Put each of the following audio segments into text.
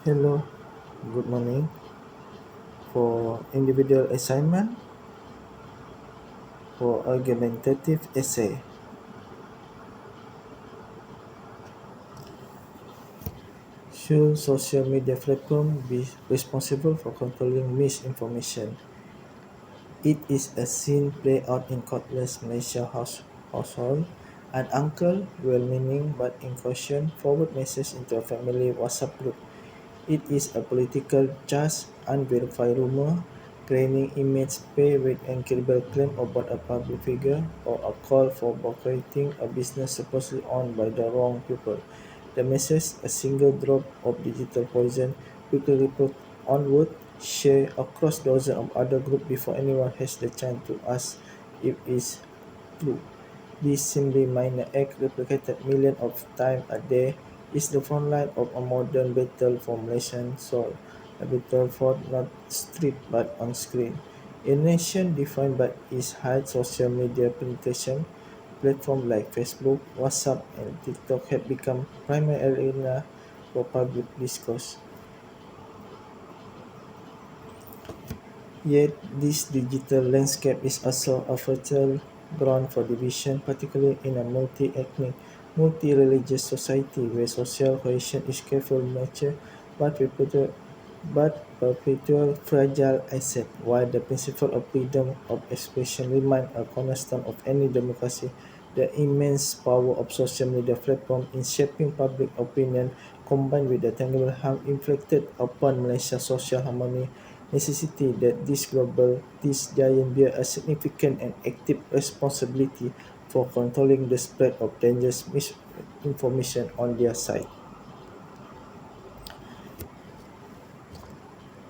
Hello, good morning. For individual assignment for argumentative essay, should social media platform be responsible for controlling misinformation? It is a scene played out in countless Malaysia household. An uncle, well-meaning but incautious, forward message into a family WhatsApp group. It is a political charge, unverified rumor, claiming image pay with incredible claim about a public figure, or a call for boycotting a business supposedly owned by the wrong people. The message, a single drop of digital poison, quickly put onward, shared across dozens of other groups before anyone has the chance to ask if it's true. This seemingly minor act, replicated millions of times a day, is the front line of a modern battle for Malaysian soul, a battle fought not street but on screen. A nation defined by its high social media penetration, platforms like Facebook, WhatsApp, and TikTok have become primary arena for public discourse. Yet, this digital landscape is also a fertile ground for division, particularly in a multi-ethnic, multi-religious society where social cohesion is carefully nurtured but perpetual fragile asset. While the principle of freedom of expression remain a cornerstone of any democracy, the immense power of social media platforms in shaping public opinion, combined with the tangible harm inflicted upon Malaysia's social harmony, necessity that this giant bear a significant and active responsibility for controlling the spread of dangerous misinformation on their side.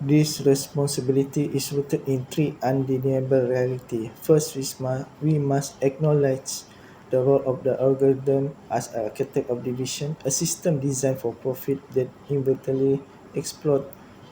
This responsibility is rooted in three undeniable realities. First, we must acknowledge the role of the algorithm as a architect of division, a system designed for profit that inadvertently exploits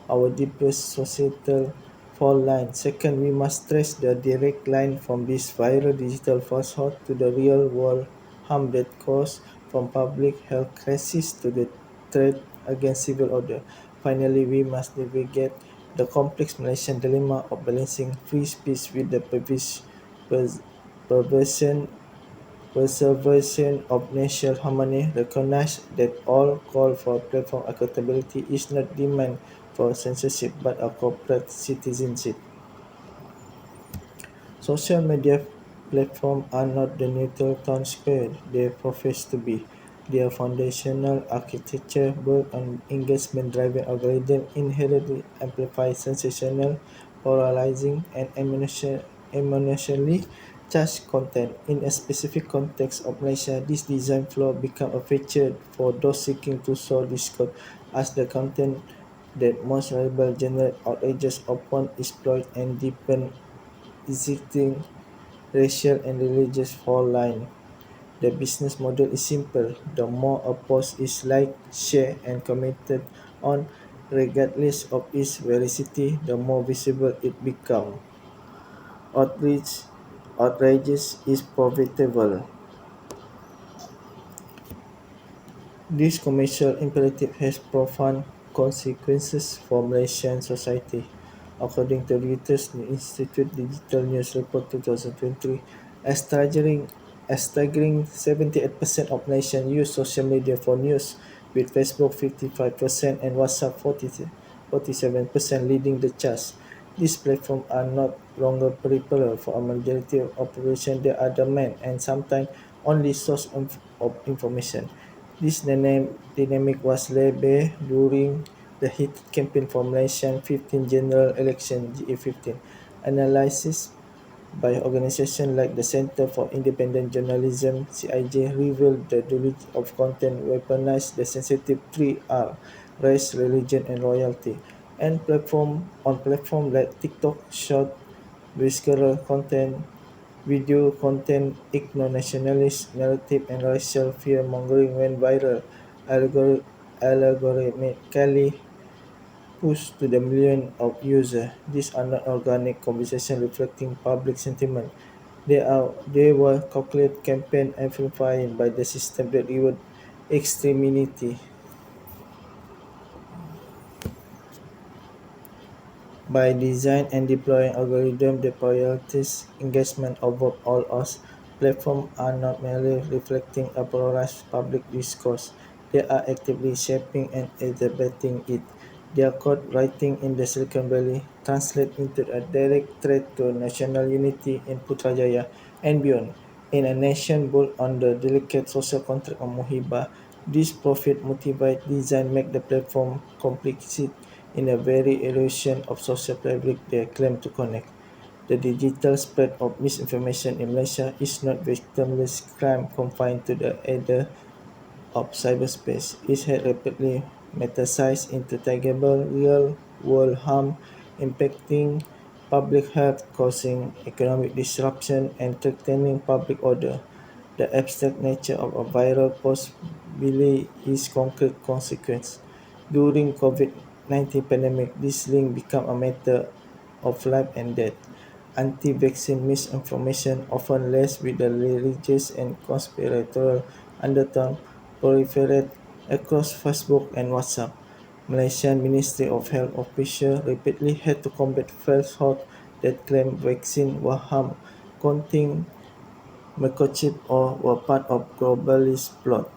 our deepest societal fault line. Second, we must trace the direct line from this viral digital falsehood to the real world harm that caused, from public health crisis to the threat against civil order. Finally, we must navigate the complex Malaysian dilemma of balancing free speech with the pers- perversion, preservation of national harmony. Recognize that all call for platform accountability is not demand for censorship but a corporate citizenship. Social media platforms are not the neutral town square they profess to be. Their foundational architecture built on engagement-driven algorithms inherently amplify sensational, polarizing, and emotionally charged content. In a specific context of Malaysia, this design flaw become a feature for those seeking to sow discord, as the content that most reliable generate outrages upon exploit and deepen existing racial and religious fault line. The business model is simple. The more a post is liked, shared, and commented on, regardless of its veracity, the more visible it becomes. Outrage, outrageous is profitable. This commercial imperative has profound consequences for Malaysian society. According to Reuters Institute Digital News Report 2023, a staggering 78% of Malaysians use social media for news, with Facebook 55% and WhatsApp 47% leading the charge. These platforms are not longer peripheral for a majority of population; they are the main and sometimes only source of information. This dynamic was laid bare during the heated campaign for Malaysian 15th general election (GA15). Analysis by organizations like the Center for Independent Journalism (CIJ) revealed the duality of content weaponized the sensitive three R: race, religion, and royalty, and platform like TikTok, short visceral content, video content ignore nationalist narrative and racial fear-mongering when viral, algorithmically pushed to the millions of users. These are not organic conversations reflecting public sentiment. They were calculated campaign amplified by the system that reward extremity. By design and deploying algorithms that prioritize engagement over all else, platforms are not merely reflecting a polarized public discourse, they are actively shaping and exacerbating it. Their code writing in the Silicon Valley translates into a direct threat to national unity in Putrajaya and beyond. In a nation built on the delicate social contract of Muhibah, this profit motivated design make the platform complicit in the very erosion of social fabric they claim to connect. The digital spread of misinformation in Malaysia is not victimless crime confined to the either of cyberspace. It has rapidly metastasized into tangible, real-world harm, impacting public health, causing economic disruption, and threatening public order. The abstract nature of a viral post really is concrete consequence. During COVID-19 pandemic, this link became a matter of life and death. Anti-vaccine misinformation, often laced with a religious and conspiratorial undertone, proliferate across Facebook and WhatsApp. Malaysian Ministry of Health officials repeatedly had to combat falsehoods that claimed vaccines were harm, counting microchip or were part of globalist plot.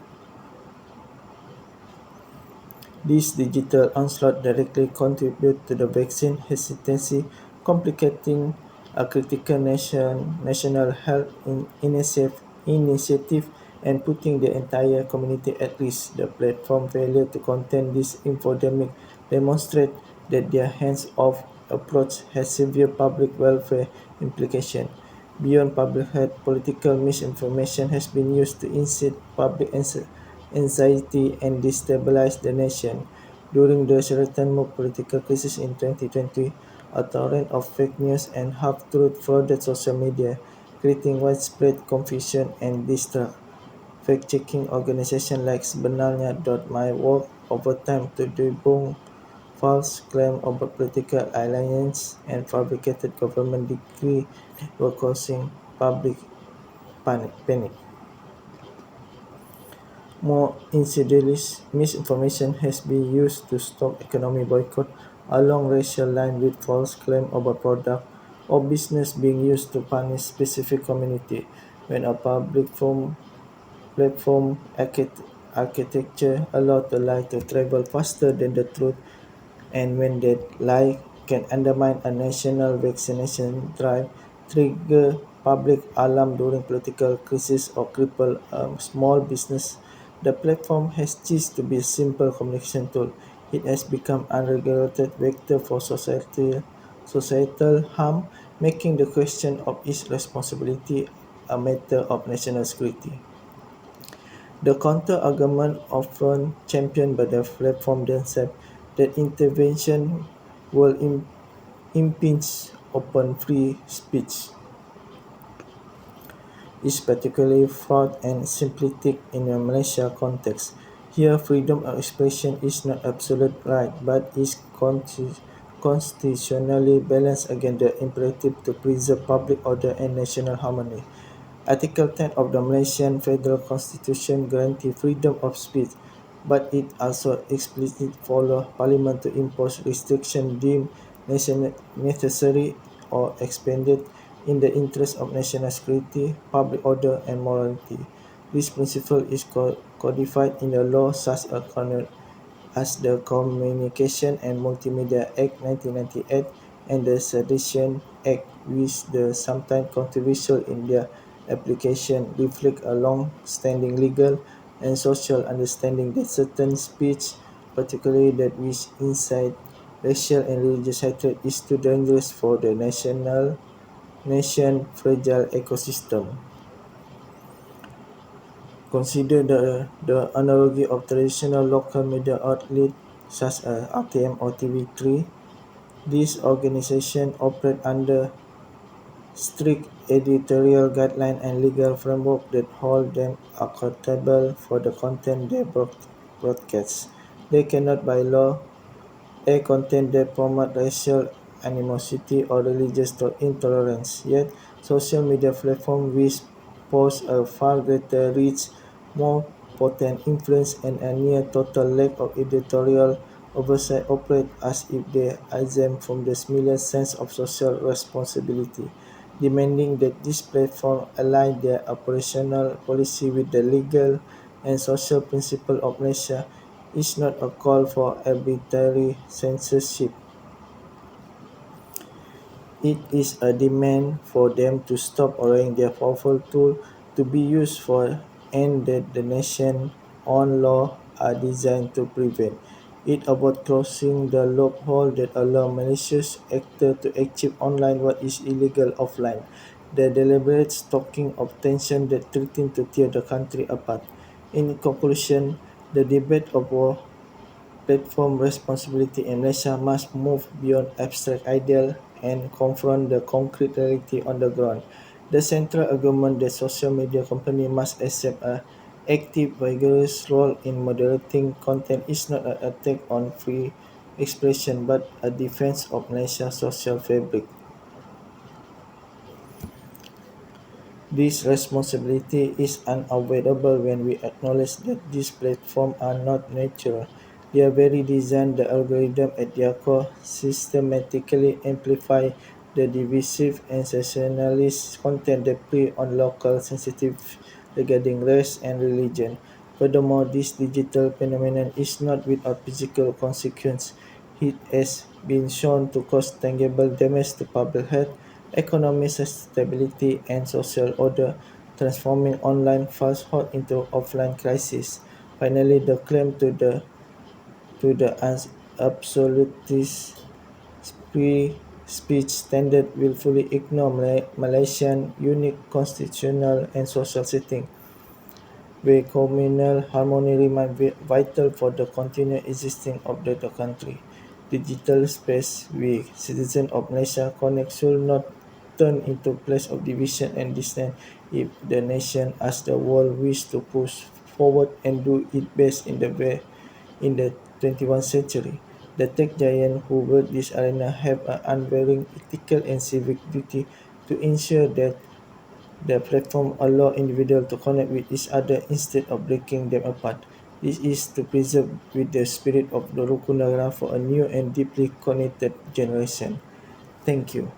This digital onslaught directly contributes to the vaccine hesitancy, complicating a critical national health initiative and putting the entire community at risk. The platform failure to contain this infodemic demonstrate that their hands-off approach has severe public welfare implications. Beyond public health, political misinformation has been used to incite public anxiety and destabilize the nation. During the Sheraton political crisis in 2020, a torrent of fake news and half-truths flooded social media, creating widespread confusion and distrust. Fact-checking organizations like Sebenarnya.my work overtime to debunk false claims about political alliance and fabricated government decree were causing public panic. More insidiously, misinformation has been used to stoke economic boycott along racial lines with false claims about product or business being used to punish specific community. When a public platform architecture allows the lie to travel faster than the truth, and when that lie can undermine a national vaccination drive, trigger public alarm during political crisis, or cripple a small business, the platform has ceased to be a simple communication tool. It has become unregulated vector for societal harm, making the question of its responsibility a matter of national security. The counter-argument, often championed by the platform themselves, that intervention will impinge upon free speech, is particularly flawed and simplistic in a Malaysia context. Here, freedom of expression is not absolute right, but is constitutionally balanced against the imperative to preserve public order and national harmony. Article 10 of the Malaysian Federal Constitution guarantees freedom of speech, but it also explicitly follows Parliament to impose restrictions deemed necessary or expanded in the interest of national security, public order, and morality. This principle is codified in the law such as the Communication and Multimedia Act 1998 and the Sedition Act, which the sometimes controversial in their application reflect a long-standing legal and social understanding that certain speech, particularly that which incite racial and religious hatred, is too dangerous for the nation fragile ecosystem. Consider the analogy of traditional local media outlets such as RTM or TV3. These organizations operate under strict editorial guidelines and legal framework that hold them accountable for the content they broadcast. They cannot by law air content that promote racial animosity or religious intolerance. Yet, social media platforms which pose a far greater reach, more potent influence, and a near total lack of editorial oversight operate as if they exempt from the similar sense of social responsibility, demanding that these platforms align their operational policy with the legal and social principle of Malaysia is not a call for arbitrary censorship. It is a demand for them to stop allowing their powerful tool to be used for ends that the nation on law are designed to prevent. It about closing the loophole that allow malicious actors to achieve online what is illegal offline. The deliberate stalking of tension that threaten to tear the country apart. In conclusion, the debate of platform responsibility in Malaysia must move beyond abstract ideal and confront the concrete reality on the ground. The central argument that social media company must accept a active, vigorous role in moderating content is not an attack on free expression but a defense of Malaysia's social fabric. This responsibility is unavoidable when we acknowledge that these platforms are not natural. Their very design, the algorithm at their core, systematically amplify the divisive and sensationalist content that prey on local sensitive regarding race and religion. Furthermore, this digital phenomenon is not without physical consequence. It has been shown to cause tangible damage to public health, economic stability, and social order, transforming online falsehood into offline crisis. Finally, the claim to the absolutist free speech standard willfully ignore Malaysian unique constitutional and social setting where communal harmony remains vital for the continued existence of the country. Digital space we citizens of Malaysia connect should not turn into a place of division and dissent if the nation as the world wish to push forward and do it best in the 21st century. The tech giant who built this arena have an unwavering ethical and civic duty to ensure that the platform allow individuals to connect with each other instead of breaking them apart. This is to preserve with the spirit of the Rukun Negara for a new and deeply connected generation. Thank you.